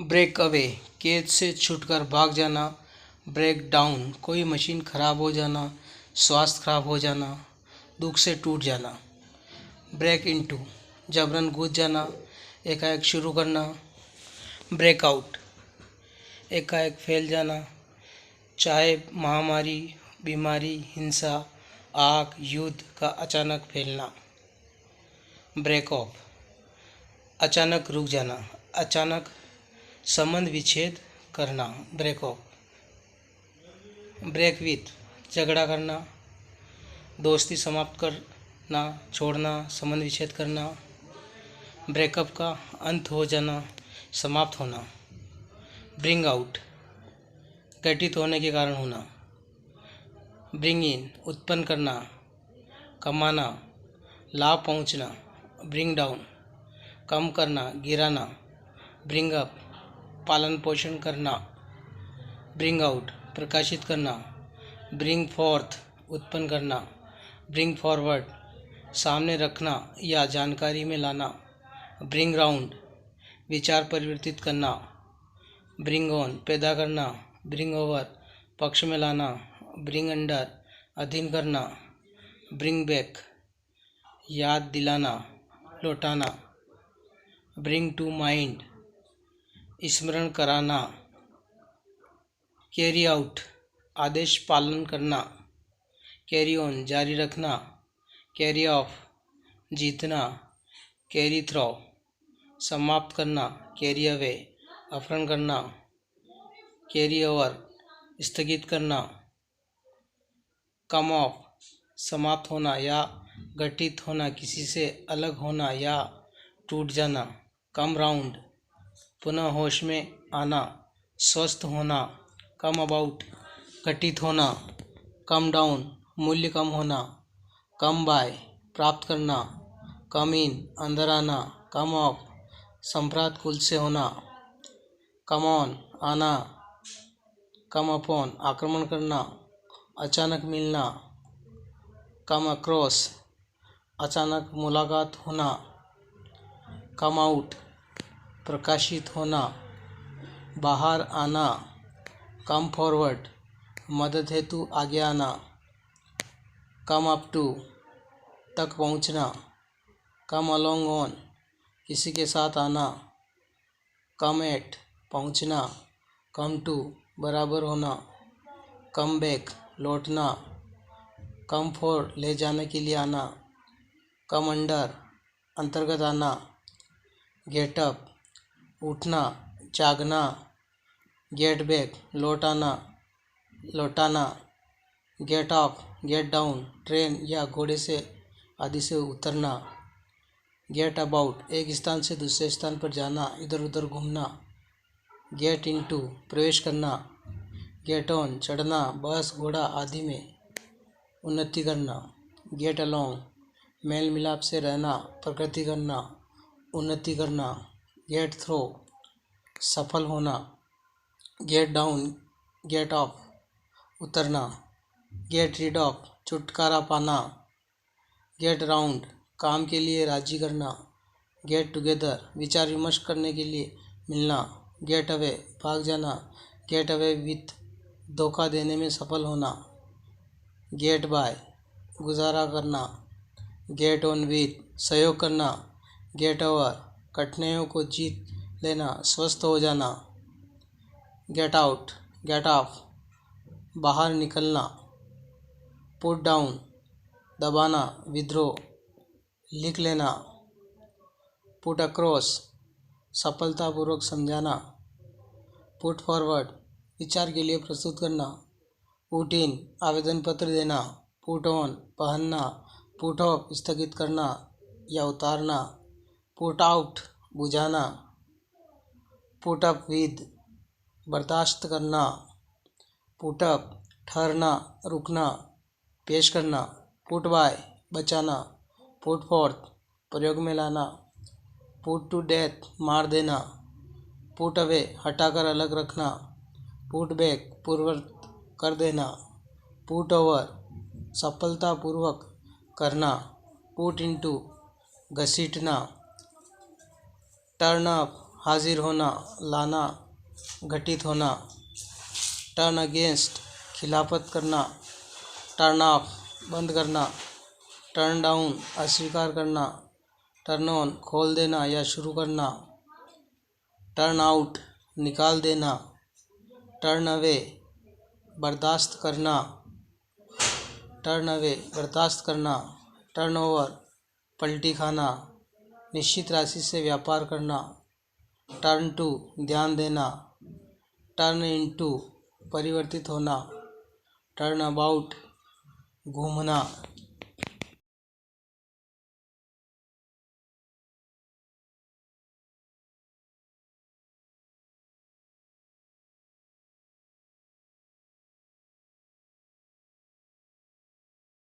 Break away, कैद से छूटकर भाग जाना। ब्रेक डाउन, कोई मशीन खराब हो जाना, स्वास्थ्य खराब हो जाना, दुख से टूट जाना। ब्रेक इनटू, जबरन घुस जाना, एकाएक शुरू करना। ब्रेकआउट, एकाएक फैल जाना, चाहे महामारी, बीमारी, हिंसा, आग, युद्ध का अचानक फैलना। ब्रेक ऑफ, अचानक रुक जाना, अचानक संबंध विच्छेद करना। Break of. ब्रेक विथ, झगड़ा करना, दोस्ती समाप्त करना, छोड़ना, संबंध विच्छेद करना। ब्रेकअप का अंत हो जाना, समाप्त होना। ब्रिंग आउट, घटित होने के कारण होना। ब्रिंग इन, उत्पन्न करना, कमाना, लाभ पहुंचना। ब्रिंग डाउन, कम करना, गिराना। ब्रिंग अप, पालन पोषण करना। ब्रिंग आउट, प्रकाशित करना। ब्रिंग फोर्थ, उत्पन्न करना। ब्रिंग फॉरवर्ड, सामने रखना या जानकारी में लाना। ब्रिंग राउंड, विचार परिवर्तित करना। ब्रिंग ऑन, पैदा करना। ब्रिंग ओवर, पक्ष में लाना। ब्रिंग अंडर, अधीन करना। ब्रिंग बैक, याद दिलाना, लौटाना। ब्रिंग टू माइंड, स्मरण कराना। कैरी आउट, आदेश पालन करना। कैरी ऑन, जारी रखना। कैरी ऑफ, जीतना। कैरी थ्रो, समाप्त करना। कैरी अवे, अपहरण करना। कैरी ओवर, स्थगित करना। कम ऑफ, समाप्त होना या घटित होना, किसी से अलग होना या टूट जाना। कम राउंड, पुनः होश में आना, स्वस्थ होना। कम अबाउट, घटित होना। कम डाउन, मूल्य कम होना। कम बाय, प्राप्त करना। कम इन, अंदर आना। कम ऑफ, संप्रात कुल से होना। कम ऑन, आना। कम अपॉन, आक्रमण करना, अचानक मिलना। कम अक्रॉस, अचानक मुलाकात होना। कम आउट, प्रकाशित होना, बाहर आना। कम फॉरवर्ड, मदद हेतु आगे आना। कम अप टू, तक पहुंचना। कम अलोंग ऑन, किसी के साथ आना। कम एट, पहुंचना। कम टू, बराबर होना। कम बैक, लौटना। कम फॉर, ले जाने के लिए आना। कम अंडर, अंतर्गत आना। गेट अप, उठना, जागना। गेट बैक, लौट आना, लौटाना। Get off, get down, train या घोड़े से आदि से उतरना। गेट अबाउट, एक स्थान से दूसरे स्थान पर जाना, इधर उधर घूमना। गेट इनटू, प्रवेश करना। गेट ऑन, चढ़ना, बस, घोड़ा आदि में उन्नति करना। गेट अलोंग, मेल मिलाप से रहना, प्रगति करना, उन्नति करना। गेट थ्रो, सफल होना। गेट डाउन, गेट ऑफ, उतरना। गेट रीड ऑफ, छुटकारा पाना। गेट राउंड, काम के लिए राजी करना। गेट टुगेदर, विचार विमर्श करने के लिए मिलना। गेट अवे, भाग जाना। गेट अवे विथ, धोखा देने में सफल होना। गेट बाय, गुजारा करना। गेट ऑन विथ, सहयोग करना। गेट ओवर, कठिनाइयों को जीत लेना, स्वस्थ हो जाना। गेट आउट, गेट ऑफ, बाहर निकलना। पुट डाउन, दबाना, विद्रोह, लिख लेना। पुट अक्रॉस, सफलतापूर्वक समझाना। पुट फॉरवर्ड, विचार के लिए प्रस्तुत करना। पुट इन, आवेदन पत्र देना। पुट ऑन, पहनना। पुट ऑफ, स्थगित करना या उतारना। पुट आउट, बुझाना। पुट अप विद, बर्दाश्त करना। पुट अप, ठहरना, रुकना, पेश करना। पुट बाय, बचाना। पुट फोर्थ, प्रयोग में लाना। पुट टू डेथ, मार देना। पुट अवे, हटाकर अलग रखना। पुट बैक, पूर्ववत कर देना। पुट ओवर, सफलतापूर्वक करना। पुट इनटू, घसीटना। टर्न अप, हाजिर होना, लाना, घटित होना। टर्न अगेंस्ट, खिलाफत करना। टर्न ऑफ, बंद करना। टर्न डाउन, अस्वीकार करना। टर्न ऑन, खोल देना या शुरू करना। टर्न आउट, निकाल देना। टर्न अवे, बर्दाश्त करना। टर्न अवे, बर्दाश्त करना। टर्न ओवर, पलटी खाना। निश्चित राशि से व्यापार करना। टर्न टू, ध्यान देना। टर्न इनटू, परिवर्तित होना। टर्न अबाउट, घूमना।